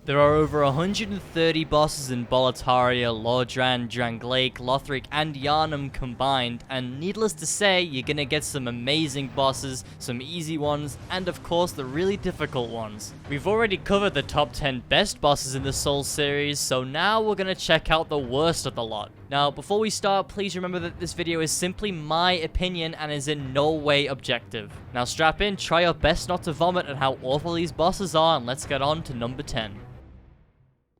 There are over 130 bosses in Boletaria, Lordran, Drangleic, Lothric, and Yharnam combined, and needless to say, you're gonna get some amazing bosses, some easy ones, and of course the really difficult ones. We've already covered the top 10 best bosses in the Souls series, so now we're gonna check out the worst of the lot. Now, before we start, please remember that this video is simply my opinion and is in no way objective. Now strap in, try your best not to vomit at how awful these bosses are, and let's get on to number 10.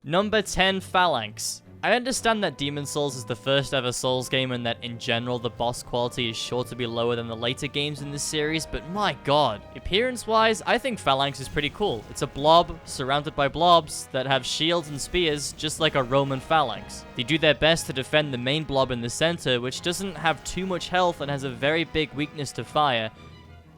Number 10, PHALANX. I understand that Demon's Souls is the first ever Souls game and that in general the boss quality is sure to be lower than the later games in this series, but my god. Appearance wise, I think PHALANX is pretty cool. It's a blob surrounded by blobs that have shields and spears just like a Roman phalanx. They do their best to defend the main blob in the center, which doesn't have too much health and has a very big weakness to fire,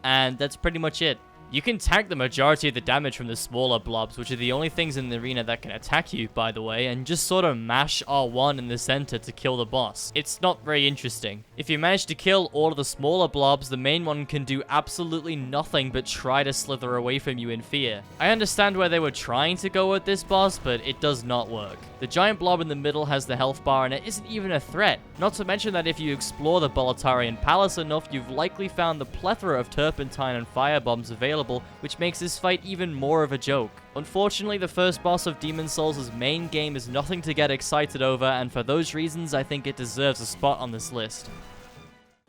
and that's pretty much it. You can tank the majority of the damage from the smaller blobs, which are the only things in the arena that can attack you, by the way, and just sort of mash R1 in the center to kill the boss. It's not very interesting. If you manage to kill all of the smaller blobs, the main one can do absolutely nothing but try to slither away from you in fear. I understand where they were trying to go with this boss, but it does not work. The giant blob in the middle has the health bar and it isn't even a threat. Not to mention that if you explore the Boletarian Palace enough, you've likely found the plethora of turpentine and fire bombs available, which makes this fight even more of a joke. Unfortunately, the first boss of Demon's Souls' main game is nothing to get excited over, and for those reasons, I think it deserves a spot on this list.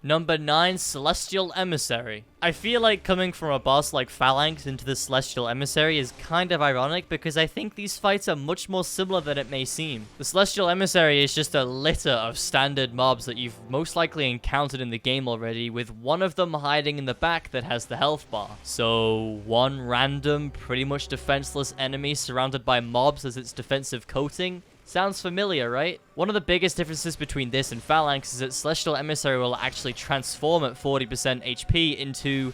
Number 9, Celestial Emissary. I feel like coming from a boss like PHALANX into the Celestial Emissary is kind of ironic because I think these fights are much more similar than it may seem. The Celestial Emissary is just a litter of standard mobs that you've most likely encountered in the game already, with one of them hiding in the back that has the health bar. So, one random, pretty much defenseless enemy surrounded by mobs as its defensive coating? Sounds familiar, right? One of the biggest differences between this and PHALANX is that Celestial Emissary will actually transform at 40% HP into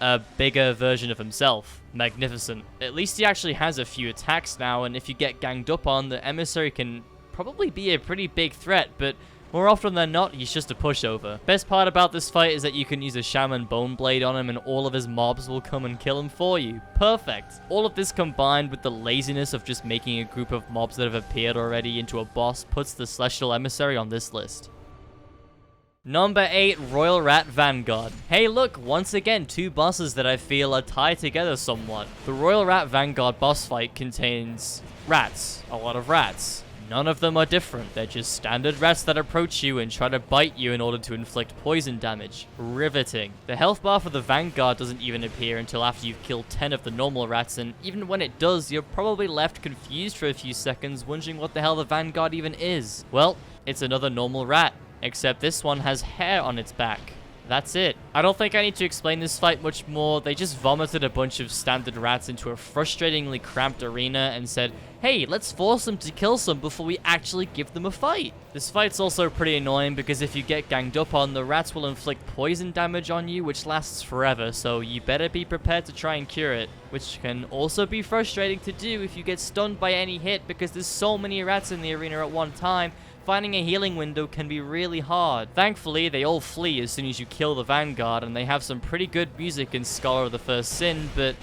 a bigger version of himself. Magnificent. At least he actually has a few attacks now, and if you get ganged up on, the Emissary can probably be a pretty big threat, but more often than not, he's just a pushover. Best part about this fight is that you can use a Shaman Bone Blade on him and all of his mobs will come and kill him for you. Perfect. All of this combined with the laziness of just making a group of mobs that have appeared already into a boss puts the Celestial Emissary on this list. Number 8, Royal Rat Vanguard. Hey look, once again, two bosses that I feel are tied together somewhat. The Royal Rat Vanguard boss fight contains rats. A lot of rats. None of them are different, they're just standard rats that approach you and try to bite you in order to inflict poison damage. Riveting. The health bar for the Vanguard doesn't even appear until after you've killed 10 of the normal rats, and even when it does, you're probably left confused for a few seconds, wondering what the hell the Vanguard even is. Well, it's another normal rat, except this one has hair on its back. That's it. I don't think I need to explain this fight much more. They just vomited a bunch of standard rats into a frustratingly cramped arena and said, hey, let's force them to kill some before we actually give them a fight. This fight's also pretty annoying because if you get ganged up on, the rats will inflict poison damage on you, which lasts forever, so you better be prepared to try and cure it, which can also be frustrating to do if you get stunned by any hit because there's so many rats in the arena at one time. Finding a healing window can be really hard. Thankfully, they all flee as soon as you kill the Vanguard, and they have some pretty good music in Scholar of the First Sin, but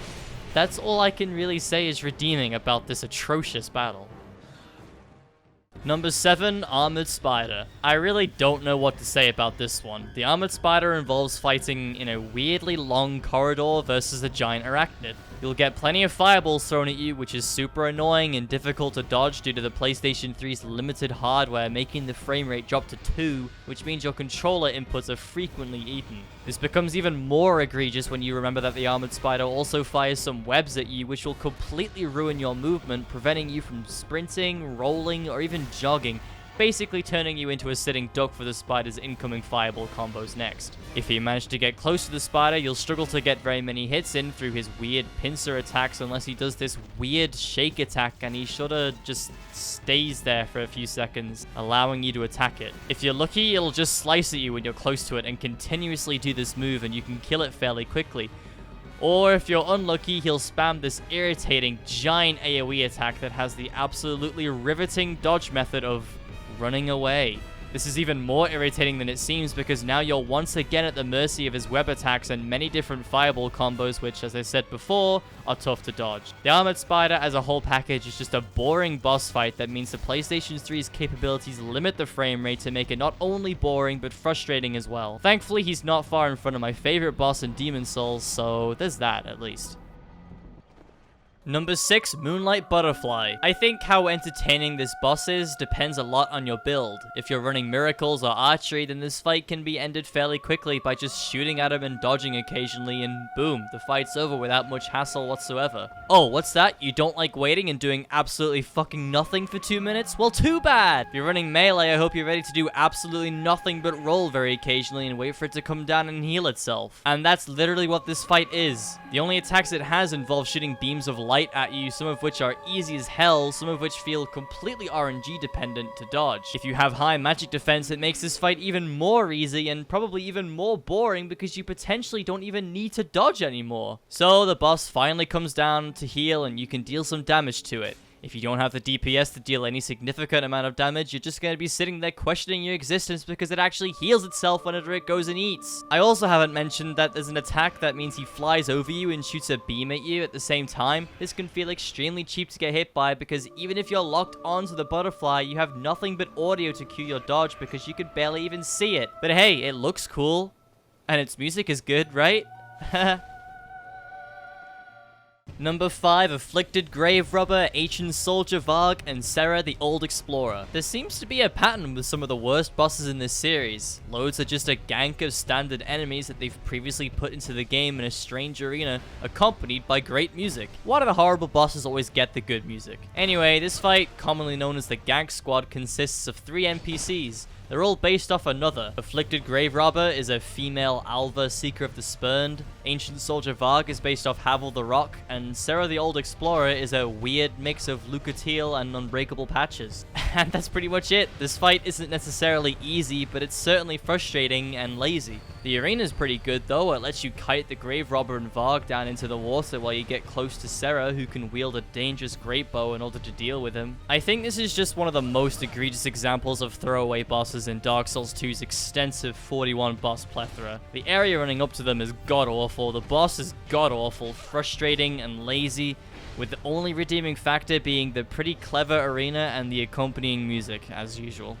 that's all I can really say is redeeming about this atrocious battle. Number 7, Armored Spider. I really don't know what to say about this one. The Armored Spider involves fighting in a weirdly long corridor versus a giant arachnid. You'll get plenty of fireballs thrown at you, which is super annoying and difficult to dodge due to the PlayStation 3's limited hardware, making the frame rate drop to 2, which means your controller inputs are frequently eaten. This becomes even more egregious when you remember that the Armored Spider also fires some webs at you, which will completely ruin your movement, preventing you from sprinting, rolling, or even jogging, basically turning you into a sitting duck for the spider's incoming fireball combos next. If you manage to get close to the spider, you'll struggle to get very many hits in through his weird pincer attacks unless he does this weird shake attack and he sorta just stays there for a few seconds, allowing you to attack it. If you're lucky, it'll just slice at you when you're close to it and continuously do this move and you can kill it fairly quickly. Or if you're unlucky, he'll spam this irritating giant AoE attack that has the absolutely riveting dodge method of running away. This is even more irritating than it seems because now you're once again at the mercy of his web attacks and many different fireball combos, which, as I said before, are tough to dodge. The Armored Spider as a whole package is just a boring boss fight that means the PlayStation 3's capabilities limit the frame rate to make it not only boring but frustrating as well. Thankfully, he's not far in front of my favorite boss in Demon Souls, so there's that at least. Number 6, Moonlight Butterfly. I think how entertaining this boss is depends a lot on your build. If you're running miracles or archery, then this fight can be ended fairly quickly by just shooting at him and dodging occasionally, and boom, the fight's over without much hassle whatsoever. Oh, what's that? You don't like waiting and doing absolutely fucking nothing for 2 minutes? Well, too bad! If you're running melee, I hope you're ready to do absolutely nothing but roll very occasionally and wait for it to come down and heal itself. And that's literally what this fight is. The only attacks it has involve shooting beams of light at you, some of which are easy as hell, some of which feel completely RNG dependent to dodge. If you have high magic defense, it makes this fight even more easy and probably even more boring because you potentially don't even need to dodge anymore. So the boss finally comes down to heal and you can deal some damage to it. If you don't have the DPS to deal any significant amount of damage, you're just going to be sitting there questioning your existence because it actually heals itself whenever it goes and eats. I also haven't mentioned that there's an attack that means he flies over you and shoots a beam at you at the same time. This can feel extremely cheap to get hit by because even if you're locked onto the butterfly, you have nothing but audio to cue your dodge because you could barely even see it. But hey, it looks cool. And its music is good, right? Number 5, Afflicted Grave Robber, Ancient Soldier Varg, and Sarah the Old Explorer. There seems to be a pattern with some of the worst bosses in this series. Loads are just a gank of standard enemies that they've previously put into the game in a strange arena, accompanied by great music. Why do the horrible bosses always get the good music? Anyway, this fight, commonly known as the Gank Squad, consists of 3 NPCs. They're all based off another. Afflicted Grave Robber is a female Alva, Seeker of the Spurned. Ancient Soldier Varg is based off Havel the Rock. And Sarah the Old Explorer is a weird mix of Lucatiel and Unbreakable Patches. And that's pretty much it. This fight isn't necessarily easy, but it's certainly frustrating and lazy. The arena's pretty good though. It lets you kite the Grave Robber and Varg down into the water while you get close to Sarah, who can wield a dangerous great bow in order to deal with him. I think this is just one of the most egregious examples of throwaway bosses in Dark Souls 2's extensive 41 boss plethora. The area running up to them is god-awful, the boss is god-awful, frustrating and lazy, with the only redeeming factor being the pretty clever arena and the accompanying music, as usual.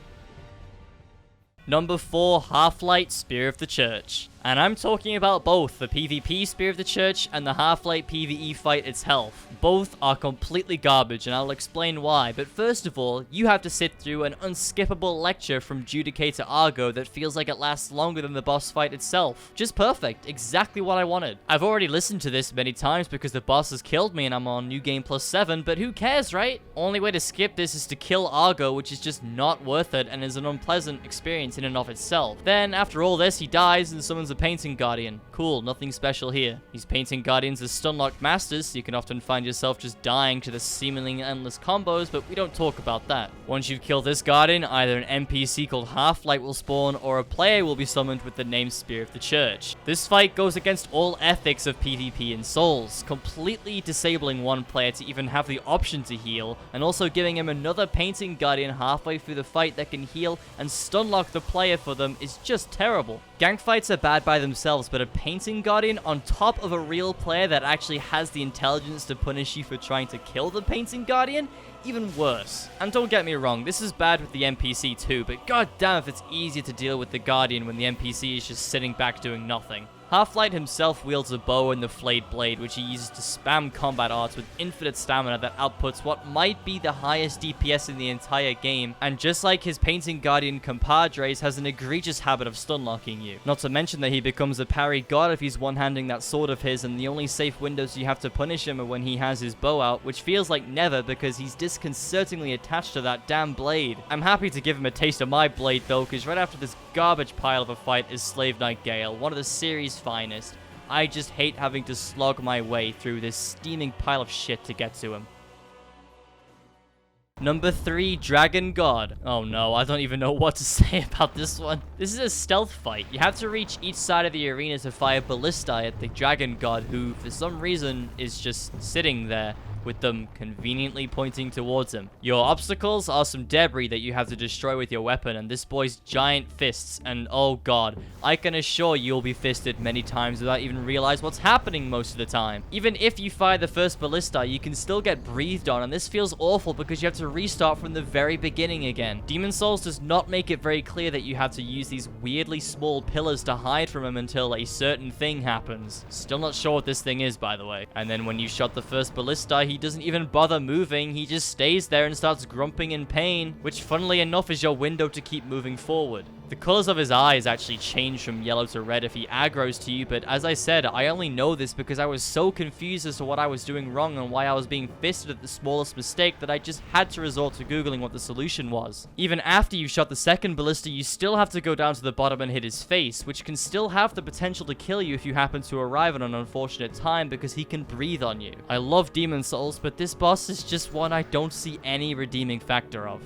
Number 4, Half-Light Spear of the Church. And I'm talking about both the PvP Spear of the Church and the Half-Light PvE fight itself. Both are completely garbage, and I'll explain why. But first of all, you have to sit through an unskippable lecture from Judicator Argo that feels like it lasts longer than the boss fight itself. Just perfect. Exactly what I wanted. I've already listened to this many times because the boss has killed me and I'm on New Game Plus 7, but who cares, right? Only way to skip this is to kill Argo, which is just not worth it and is an unpleasant experience in and of itself. Then, after all this, he dies and summons a Painting Guardian. Cool, nothing special here. These Painting Guardians are stun-locked masters, so you can often find yourself just dying to the seemingly endless combos, but we don't talk about that. Once you've killed this Guardian, either an NPC called Half-Light will spawn, or a player will be summoned with the name Spear of the Church. This fight goes against all ethics of PvP in Souls, completely disabling one player to even have the option to heal, and also giving him another Painting Guardian halfway through the fight that can heal and stun-lock the player for them is just terrible. Gank fights are bad by themselves, but a Painting Guardian on top of a real player that actually has the intelligence to punish you for trying to kill the Painting Guardian? Even worse. And don't get me wrong, this is bad with the NPC too, but goddamn if it's easier to deal with the Guardian when the NPC is just sitting back doing nothing. Half-Light himself wields a bow and the flayed blade, which he uses to spam combat arts with infinite stamina that outputs what might be the highest DPS in the entire game, and just like his Painting Guardian compadres, has an egregious habit of stun-locking you. Not to mention that he becomes a parry god if he's one-handing that sword of his, and the only safe windows you have to punish him are when he has his bow out, which feels like never because he's disconcertingly attached to that damn blade. I'm happy to give him a taste of my blade though, because right after this garbage pile of a fight is Slave Knight Gale, one of the series' finest. I just hate having to slog my way through this steaming pile of shit to get to him. Number 3, Dragon God. Oh no, I don't even know what to say about this one. This is a stealth fight. You have to reach each side of the arena to fire Ballista at the Dragon God, who for some reason is just sitting there. with them conveniently pointing towards him. Your obstacles are some debris that you have to destroy with your weapon, and this boy's giant fists, and oh god, I can assure you'll be fisted many times without even realize what's happening most of the time. Even if you fire the first ballista, you can still get breathed on, and this feels awful because you have to restart from the very beginning again. Demon Souls does not make it very clear that you have to use these weirdly small pillars to hide from him until a certain thing happens. Still not sure what this thing is, by the way. And then when you shot the first ballista, he doesn't even bother moving, he just stays there and starts grumping in pain, which funnily enough is your window to keep moving forward. The colors of his eyes actually change from yellow to red if he aggroes to you, but as I said, I only know this because I was so confused as to what I was doing wrong and why I was being fisted at the smallest mistake that I just had to resort to googling what the solution was. Even after you shot the second ballista, you still have to go down to the bottom and hit his face, which can still have the potential to kill you if you happen to arrive at an unfortunate time because he can breathe on you. I love Demon Souls, but this boss is just one I don't see any redeeming factor of.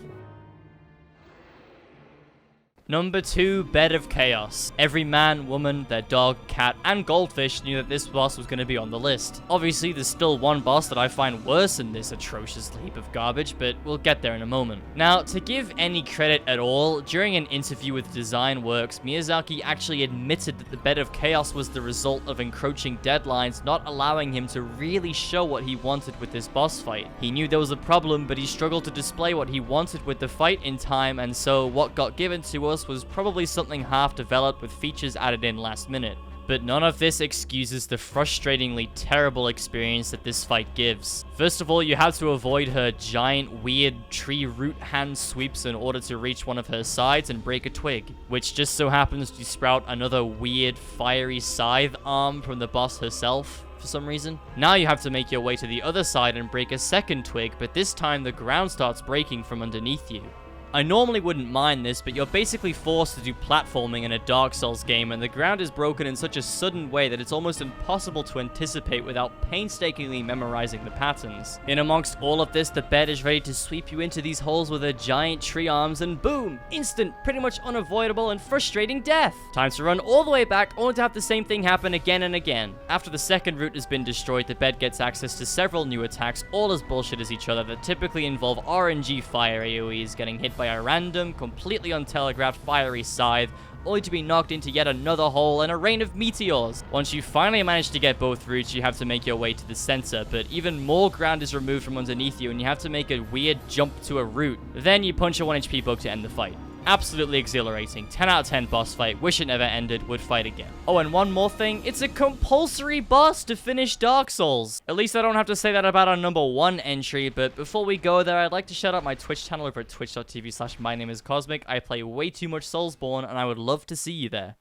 Number 2, Bed of Chaos. Every man, woman, their dog, cat, and goldfish knew that this boss was going to be on the list. Obviously, there's still one boss that I find worse than this atrocious heap of garbage, but we'll get there in a moment. Now, to give any credit at all, during an interview with Design Works, Miyazaki actually admitted that the Bed of Chaos was the result of encroaching deadlines, not allowing him to really show what he wanted with this boss fight. He knew there was a problem, but he struggled to display what he wanted with the fight in time, and so what got given to us was probably something half developed with features added in last minute. But none of this excuses the frustratingly terrible experience that this fight gives. First of all, you have to avoid her giant, weird tree root hand sweeps in order to reach one of her sides and break a twig, which just so happens to sprout another weird, fiery scythe arm from the boss herself for some reason. Now you have to make your way to the other side and break a second twig, but this time the ground starts breaking from underneath you. I normally wouldn't mind this, but you're basically forced to do platforming in a Dark Souls game, and the ground is broken in such a sudden way that it's almost impossible to anticipate without painstakingly memorizing the patterns. In amongst all of this, the bed is ready to sweep you into these holes with her giant tree arms, and boom! Instant, pretty much unavoidable and frustrating death! Time to run all the way back, only to have the same thing happen again and again. After the second route has been destroyed, the bed gets access to several new attacks, all as bullshit as each other, that typically involve RNG fire AoEs, getting hit by a random, completely untelegraphed fiery scythe, only to be knocked into yet another hole and a rain of meteors. Once you finally manage to get both routes, you have to make your way to the center, but even more ground is removed from underneath you and you have to make a weird jump to a route. Then you punch a 1 HP bug to end the fight. Absolutely exhilarating. 10 out of 10 boss fight. Wish it never ended. Would fight again. Oh, and one more thing. It's a compulsory boss to finish Dark Souls. At least I don't have to say that about our number 1 entry, but before we go there, I'd like to shout out my Twitch channel over at twitch.tv/mynameiscosmic. I play way too much Soulsborne, and I would love to see you there.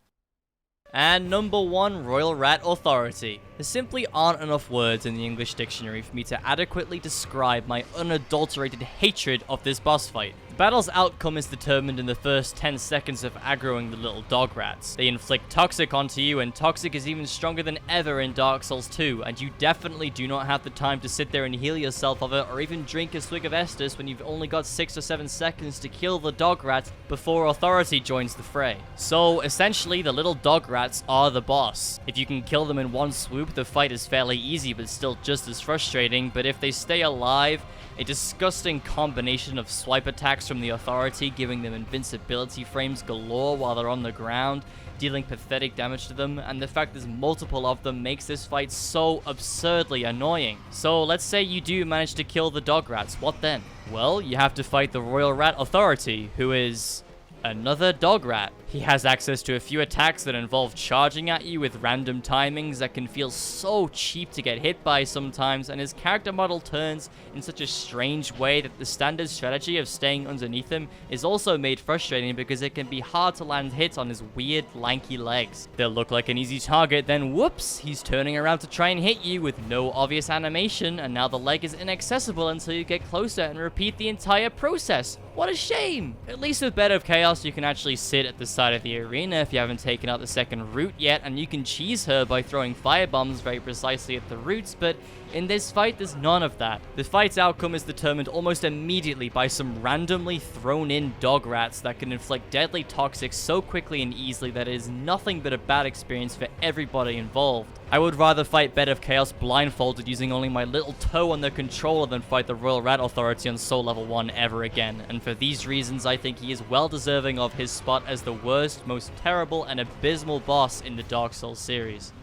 And number 1, Royal Rat Authority. There simply aren't enough words in the English dictionary for me to adequately describe my unadulterated hatred of this boss fight. The battle's outcome is determined in the first 10 seconds of aggroing the little dog rats. They inflict Toxic onto you, and Toxic is even stronger than ever in Dark Souls 2, and you definitely do not have the time to sit there and heal yourself of it, or even drink a swig of Estus when you've only got 6 or 7 seconds to kill the dog rats before Authority joins the fray. So, essentially, the little dog rats are the boss. If you can kill them in one swoop, the fight is fairly easy, but still just as frustrating, but if they stay alive, a disgusting combination of swipe attacks from the Authority, giving them invincibility frames galore while they're on the ground, dealing pathetic damage to them, and the fact there's multiple of them makes this fight so absurdly annoying. So let's say you do manage to kill the dog rats, what then? Well, you have to fight the Royal Rat Authority, who is another dog rat. He has access to a few attacks that involve charging at you with random timings that can feel so cheap to get hit by sometimes, and his character model turns in such a strange way that the standard strategy of staying underneath him is also made frustrating because it can be hard to land hits on his weird lanky legs. They'll look like an easy target, then whoops, he's turning around to try and hit you with no obvious animation, and now the leg is inaccessible until you get closer and repeat the entire process. What a shame! At least with Bed of Chaos, you can actually sit at the side of the arena if you haven't taken out the second route yet, and you can cheese her by throwing firebombs very precisely at the roots, but in this fight, there's none of that. The fight's outcome is determined almost immediately by some randomly thrown in dog rats that can inflict deadly toxic so quickly and easily that it is nothing but a bad experience for everybody involved. I would rather fight Bed of Chaos blindfolded using only my little toe on the controller than fight the Royal Rat Authority on Soul Level 1 ever again, and for these reasons I think he is well deserving of his spot as the worst, most terrible, and abysmal boss in the Dark Souls series.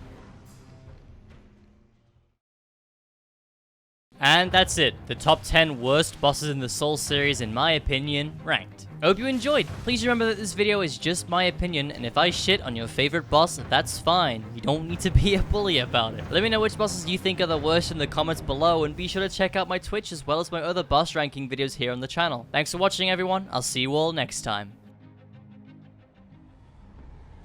And that's it, the top 10 worst bosses in the Souls series in my opinion, ranked. I hope you enjoyed. Please remember that this video is just my opinion, and if I shit on your favorite boss, that's fine. You don't need to be a bully about it. Let me know which bosses you think are the worst in the comments below, and be sure to check out my Twitch as well as my other boss ranking videos here on the channel. Thanks for watching everyone, I'll see you all next time.